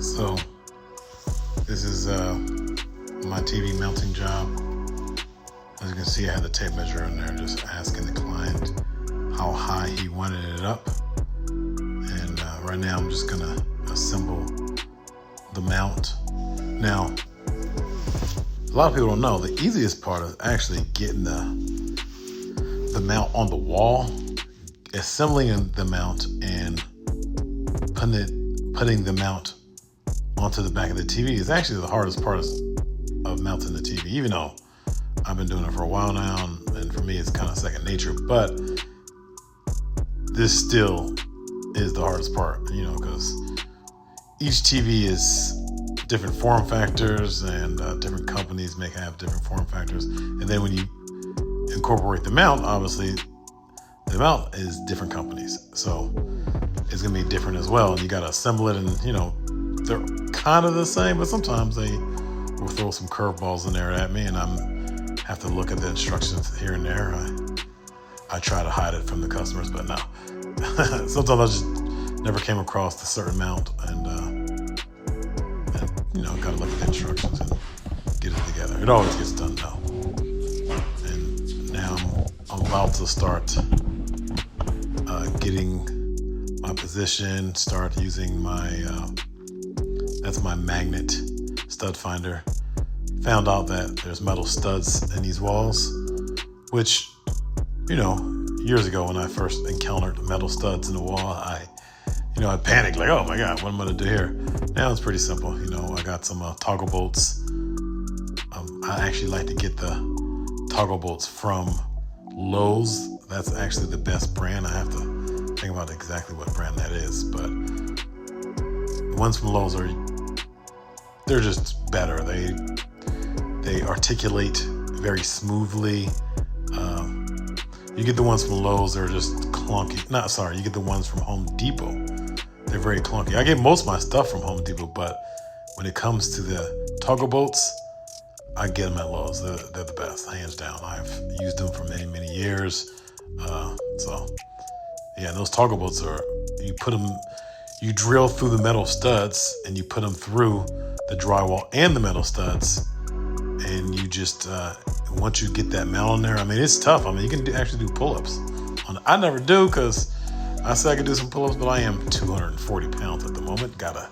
So this is my TV mounting job. As you can see, I had the tape measure in there, just asking the client how high he wanted it up. And right now I'm just gonna assemble the mount. Now, a lot of people don't know, the easiest part is actually getting the mount on the wall, assembling the mount and putting the mount onto the back of the TV is actually the hardest part of mounting the TV, even though I've been doing it for a while now, and for me it's kind of second nature, but this still is the hardest part, because each TV is different form factors, and different companies may have different form factors. And then when you incorporate the mount, obviously the mount is different companies, so it's gonna be different as well. And you gotta assemble it, and they're kind of the same, but sometimes they will throw some curveballs in there at me, and I have to look at the instructions here and there. I try to hide it from the customers, but no. Sometimes I just never came across the certain mount, and gotta look at the instructions and get it together. It always gets done though. And now I'm about to start getting my position, start using that's my magnet stud finder. Found out that there's metal studs in these walls, which, years ago when I first encountered metal studs in the wall, I panicked, like, oh my God, what am I gonna do here? Now it's pretty simple. I got some toggle bolts. I actually like to get the toggle bolts from Lowe's. That's actually the best brand. I have to think about exactly what brand that is, but the ones from Lowe's they're just better. They articulate very smoothly. You get the ones from Lowe's, they're just clunky. You get the ones from Home Depot. They're very clunky. I get most of my stuff from Home Depot, but when it comes to the toggle bolts, I get them at Lowe's. They're the best, hands down. I've used them for many, many years. Those toggle bolts you drill through the metal studs and you put them through the drywall and the metal studs. And you just, once you get that mount on there, it's tough. You can actually do pull-ups. I never do, because I say I can do some pull-ups, but I am 240 pounds at the moment. Gotta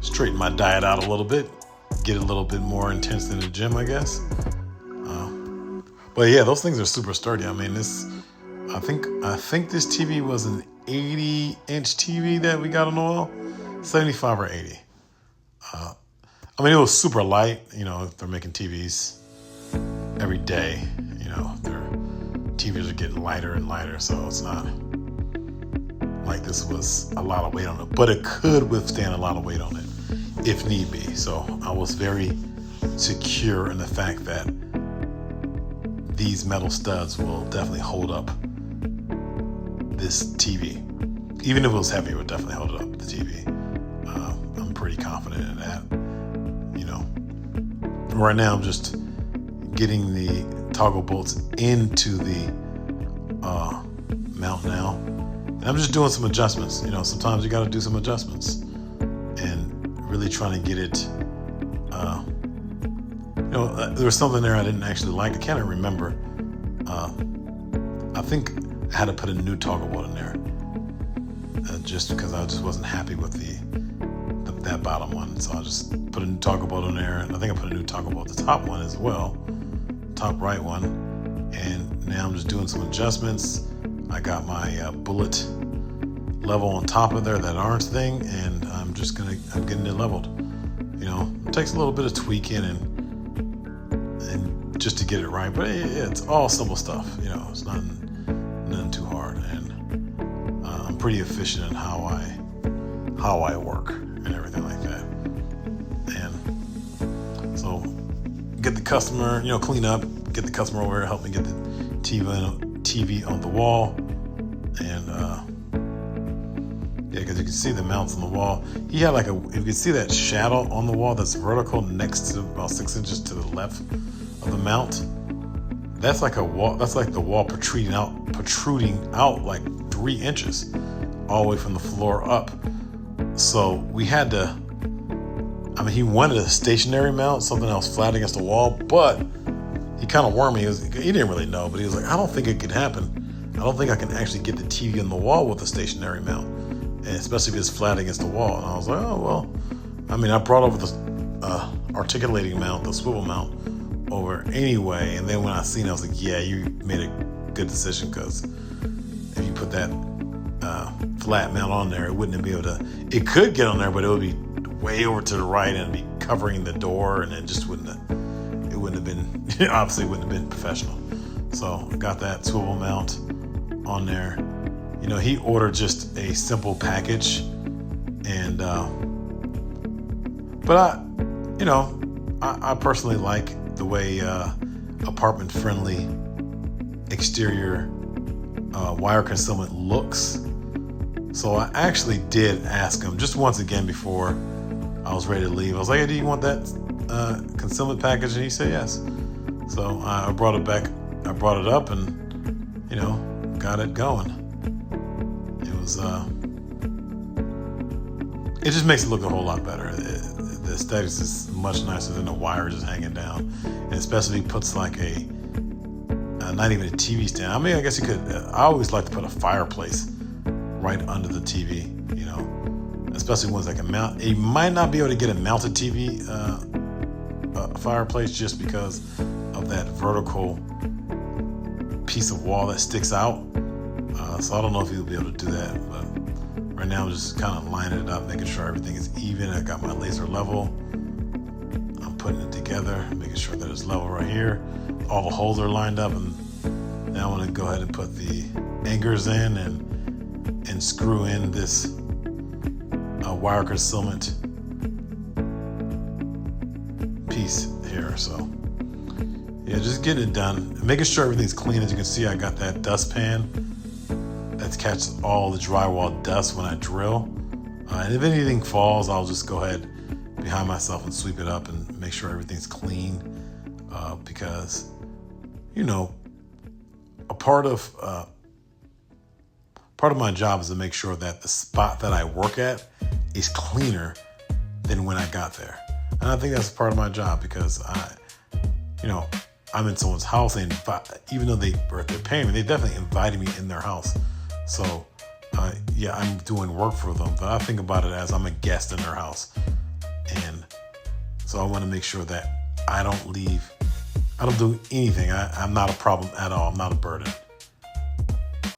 straighten my diet out a little bit, get a little bit more intense in the gym, I guess. But yeah, those things are super sturdy. I think this TV was an 80-inch TV that we got on the wall, 75 or 80. It was super light. They're making TVs every day. Their TVs are getting lighter and lighter, so it's not like this was a lot of weight on it, but it could withstand a lot of weight on it if need be. So I was very secure in the fact that these metal studs will definitely hold up this TV. Even if it was heavy, it would definitely hold up the TV. I'm pretty confident in that. Right now I'm just getting the toggle bolts into the mount now, and I'm just doing some adjustments. Sometimes you got to do some adjustments and really trying to get it. There was something there I didn't actually like. I can't even remember. I think I had to put a new toggle bolt in there, just because I just wasn't happy with that bottom one. So I just put a new toggle bolt in there, and I think I put a new toggle bolt the top one as well, top right one. And now I'm just doing some adjustments. I got my bullet level on top of there, that orange thing, and I'm getting it leveled. It takes a little bit of tweaking and just to get it right, but it's all simple stuff. It's nothing too hard, and I'm pretty efficient in how I work and everything like that. And so get the customer, clean up, get the customer over here, help me get the TV on the wall. And because you can see the mounts on the wall. He had if you can see that shadow on the wall that's vertical next to about 6 inches to the left of the mount. That's like a wall. That's like the wall protruding out like 3 inches. all the way from the floor up. So we had to, he wanted a stationary mount, something else flat against the wall, but he kind of warned me. He didn't really know, but he was like, I don't think it could happen. I don't think I can actually get the TV on the wall with a stationary mount, and especially if it's flat against the wall. And I was like, oh, well, I brought over the articulating mount, the swivel mount over anyway. And then when I seen it, I was like, yeah, you made a good decision, because if you put that flat mount on there, it wouldn't be able to, it could get on there, but it would be way over to the right and be covering the door, and it just wouldn't have been, obviously it wouldn't have been professional. So I got that swivel mount on there. He ordered just a simple package, and but I personally like the way apartment friendly exterior wire concealment looks. So I actually did ask him just once again before I was ready to leave. I was like, hey, do you want that concealment package? And he said yes. So I brought it back. I brought it up and, got it going. It was, it just makes it look a whole lot better. The aesthetics is much nicer than the wire just hanging down. And especially puts like not even a TV stand. I guess you could, I always like to put a fireplace right under the TV, especially ones that can mount. You might not be able to get a mounted TV fireplace just because of that vertical piece of wall that sticks out. So I don't know if you'll be able to do that, but right now I'm just kind of lining it up, making sure everything is even. I got my laser level. I'm putting it together, making sure that it's level right here. All the holes are lined up, and now I'm going to go ahead and put the anchors in and screw in this wire concealment piece here. So yeah, just getting it done, making sure everything's clean. As you can see, I got that dustpan that catches all the drywall dust when I drill, and if anything falls, I'll just go ahead behind myself and sweep it up and make sure everything's clean, because a part of my job is to make sure that the spot that I work at is cleaner than when I got there. And I think that's part of my job, because I'm in someone's house, and even though they're paying me, they definitely invited me in their house. So yeah, I'm doing work for them, but I think about it as I'm a guest in their house. And so I want to make sure that I don't do anything. I'm not a problem at all. I'm not a burden.